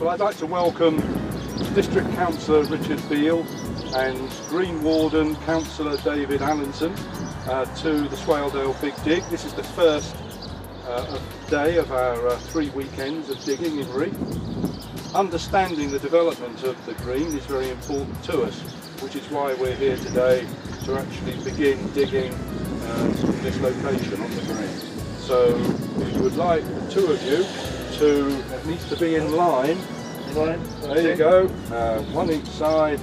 Well, I'd like to welcome District Councillor Richard Beale and Green Warden Councillor David Allenson to the Swaledale Big Dig. This is the first day of our 3 weekends of digging in reef. Understanding the development of the green is very important to us, which is why we're here today to actually begin digging this location on the green. So we would like the two of you it needs to be in line. There you go. One each side.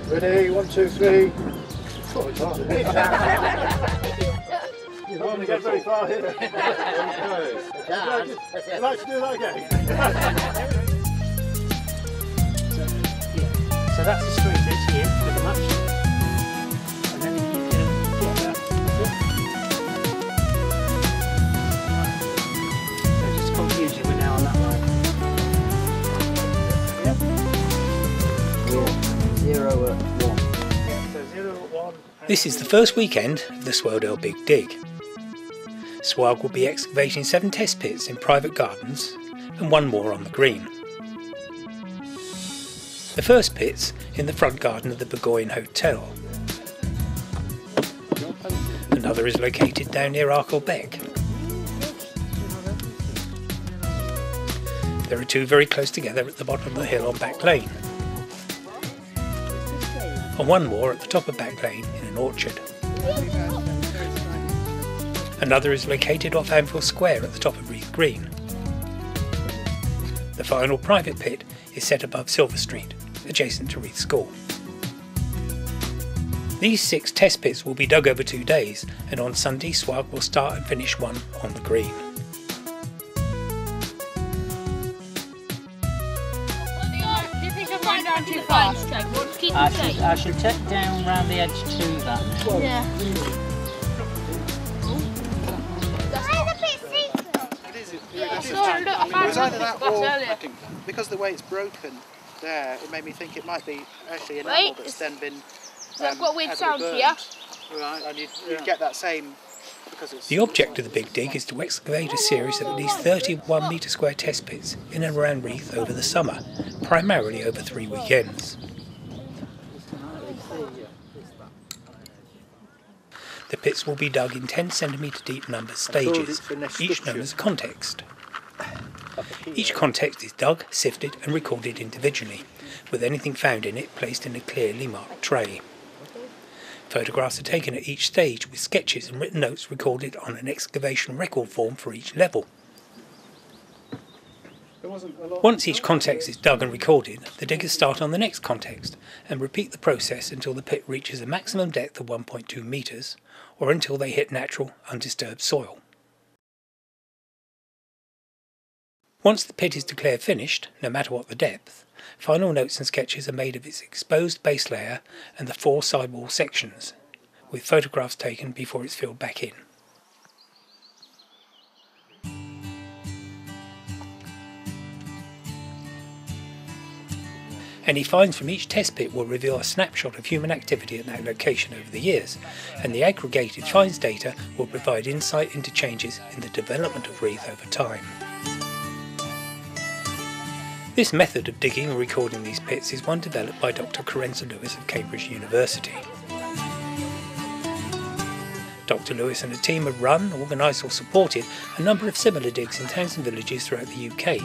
Ready? 1, 2, 3. Oh, it's hard. You don't want to get very far here. Okay. I'd like to do that again. So that's the street that's here, pretty much. And then if you can get that. So just confuse you, we're now on that line. Yeah. 0 at 1. Yeah, so 0 at 1. This is the first weekend of the Swaledale Big Dig. SWAG will be excavating 7 test pits in private gardens and 1 more on the green. The first pit's in the front garden of the Burgoyne Hotel. Another is located down near Arkengarthdale. There are 2 very close together at the bottom of the hill on Back Lane, and 1 more at the top of Back Lane in an orchard. Another is located off Anvil Square at the top of Reeth Green. The final private pit is set above Silver Street, adjacent to Reeth School. These 6 test pits will be dug over 2 days, and on Sunday SWAG will start and finish one on the green. Do you think I'm going down too fast? I should take down round the edge to that. Yeah. It was either that or, because the way it's broken there, it made me think it might be actually enamel that's then been I've got weird sounds burned. here. Right, and you'd get that same, because it's... The object of the Big Dig is to excavate a series of at least 31 metre square test pits in and around Reeth over the summer, primarily over 3 weekends. The pits will be dug in 10 cm deep numbered stages, each known as a context. Each context is dug, sifted and recorded individually, with anything found in it placed in a clearly marked tray. Photographs are taken at each stage with sketches and written notes recorded on an excavation record form for each level. Once each context is dug and recorded, the diggers start on the next context and repeat the process until the pit reaches a maximum depth of 1.2 metres, or until they hit natural, undisturbed soil. Once the pit is declared finished, no matter what the depth, final notes and sketches are made of its exposed base layer and the 4 sidewall sections, with photographs taken before it's filled back in. Any finds from each test pit will reveal a snapshot of human activity at that location over the years, and the aggregated finds data will provide insight into changes in the development of Reeth over time. This method of digging and recording these pits is one developed by Dr. Carenza Lewis of Cambridge University. Dr. Lewis and a team have run, organised or supported a number of similar digs in towns and villages throughout the UK.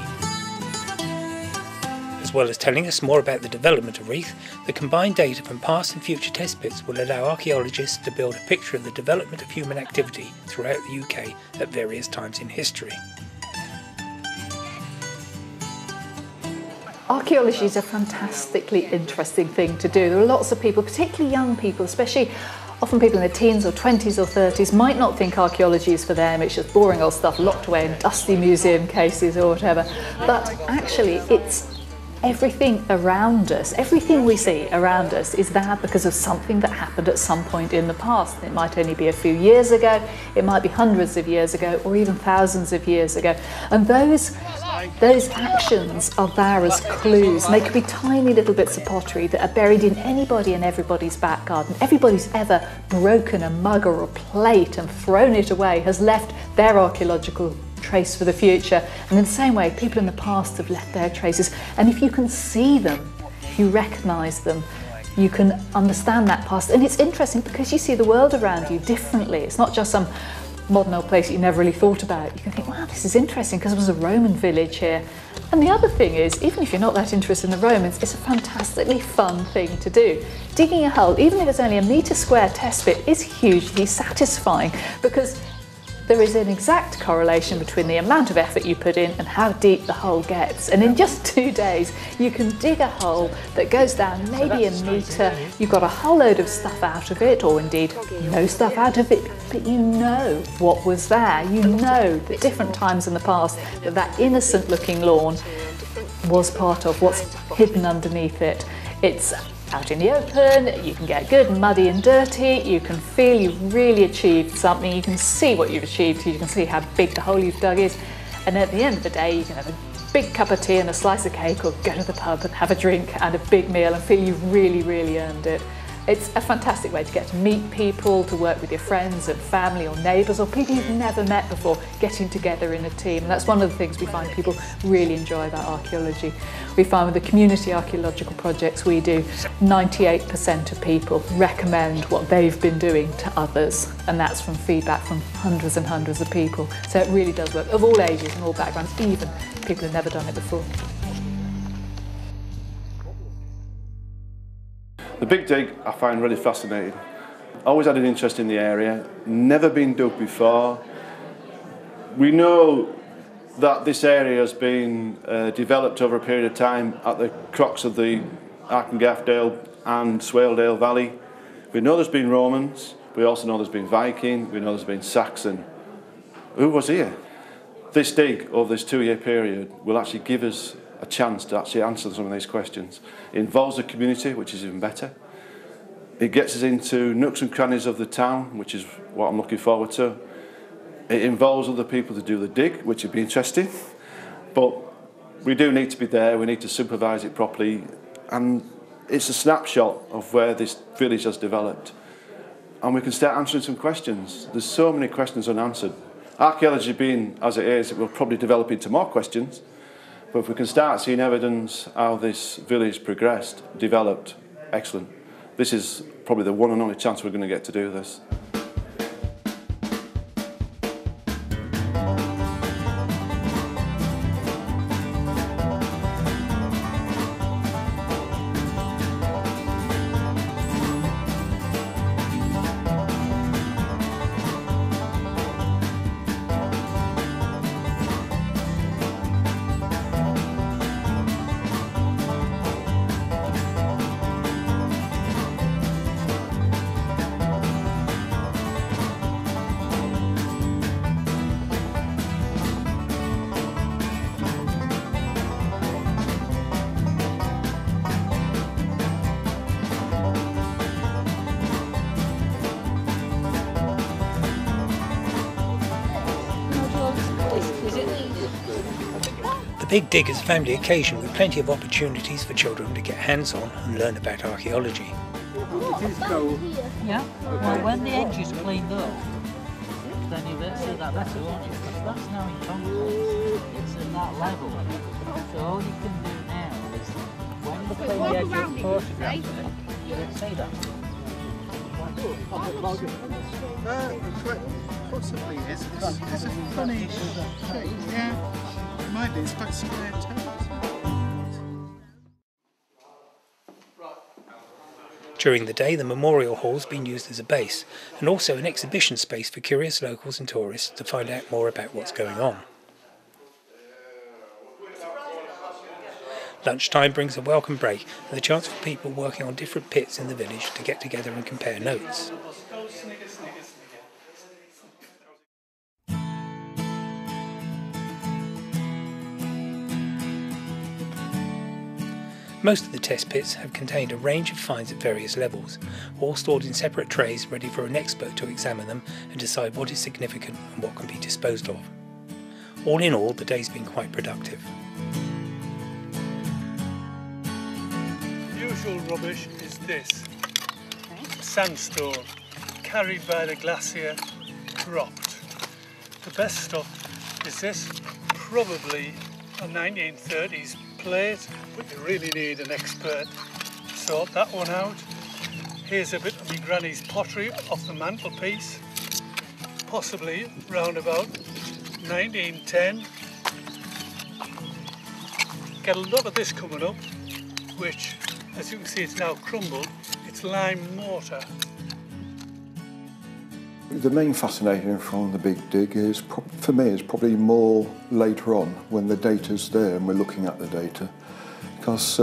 As well as telling us more about the development of Reeth, the combined data from past and future test pits will allow archaeologists to build a picture of the development of human activity throughout the UK at various times in history. Archaeology is a fantastically interesting thing to do. There are lots of people, particularly young people, especially often people in their teens or 20s or 30s, might not think archaeology is for them. It's just boring old stuff locked away in dusty museum cases or whatever. But actually it's everything around us, everything we see around us is there because of something that happened at some point in the past. It might only be a few years ago, it might be hundreds of years ago, or even thousands of years ago. And those actions are there as clues, and they could be tiny little bits of pottery that are buried in anybody and everybody's back garden. Everybody's ever broken a mug or a plate and thrown it away has left their archaeological trace for the future. And in the same way, people in the past have left their traces. And if you can see them, if you recognise them, you can understand that past. And it's interesting because you see the world around you differently. It's not just some modern old place that you never really thought about. You can think, wow, this is interesting because there was a Roman village here. And the other thing is, even if you're not that interested in the Romans, it's a fantastically fun thing to do. Digging a hole, even if it's only a metre square test pit, is hugely satisfying because there is an exact correlation between the amount of effort you put in and how deep the hole gets. And in just 2 days, you can dig a hole that goes down maybe a metre. You've got a whole load of stuff out of it, or indeed no stuff out of it, but you know what was there. You know that different times in the past that innocent looking lawn was part of what's hidden underneath it. It's out in the open, you can get good and muddy and dirty, you can feel you've really achieved something, you can see what you've achieved, you can see how big the hole you've dug is, and at the end of the day you can have a big cup of tea and a slice of cake, or go to the pub and have a drink and a big meal and feel you've really, really earned it. It's a fantastic way to get to meet people, to work with your friends and family or neighbours or people you've never met before, getting together in a team. And that's one of the things we find people really enjoy about archaeology. We find with the community archaeological projects we do, 98% of people recommend what they've been doing to others. And that's from feedback from hundreds and hundreds of people. So it really does work, of all ages and all backgrounds, even people who've never done it before. The Big Dig I find really fascinating. Always had an interest in the area, never been dug before. We know that this area has been developed over a period of time at the crux of the Arkengarthdale and Swaledale Valley. We know there's been Romans, we also know there's been Viking, we know there's been Saxon. Who was here? This dig over this 2-year period will actually give us a chance to actually answer some of these questions. It involves the community, which is even better. It gets us into nooks and crannies of the town, which is what I'm looking forward to. It involves other people to do the dig, which would be interesting. But we do need to be there, we need to supervise it properly, and it's a snapshot of where this village has developed. And we can start answering some questions. There's so many questions unanswered. Archaeology being as it is, it will probably develop into more questions. But if we can start seeing evidence how this village progressed, developed, excellent. This is probably the one and only chance we're going to get to do this. The Big Dig is a family occasion with plenty of opportunities for children to get hands-on and learn about archaeology. It is cold. Yeah, well when the edge is cleaned up, then you'll see that better, won't you? Because that's now in concrete, it's at that level. So all you can do now is, when the clean the edge of photographs, you can see that. Possibly, it's a funny shape, yeah. It might be, it's quite square toes. During the day, the memorial hall has been used as a base and also an exhibition space for curious locals and tourists to find out more about what's going on. Lunchtime brings a welcome break and the chance for people working on different pits in the village to get together and compare notes. Most of the test pits have contained a range of finds at various levels, all stored in separate trays ready for an expert to examine them and decide what is significant and what can be disposed of. All in all, the day's been quite productive. The usual rubbish is this: sandstone, carried by the glacier, dropped. The best stuff is this, probably a 1930s plate, but you really need an expert to sort that one out. Here's a bit of my granny's pottery off the mantelpiece, possibly round about 1910. Get a lot of this coming up, which, as you can see, it's now crumbled. It's lime mortar. The main fascination from the Big Dig is, for me, is probably more later on when the data's there and we're looking at the data. Because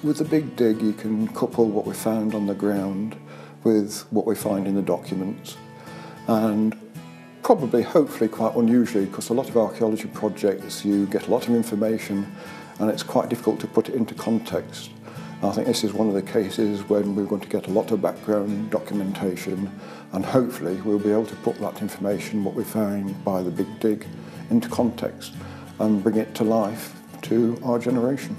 with the Big Dig you can couple what we found on the ground with what we find in the documents, and probably, hopefully quite unusually, because a lot of archaeology projects you get a lot of information and it's quite difficult to put it into context. I think this is one of the cases when we're going to get a lot of background documentation, and hopefully we'll be able to put that information, what we found by the Big Dig, into context and bring it to life to our generation.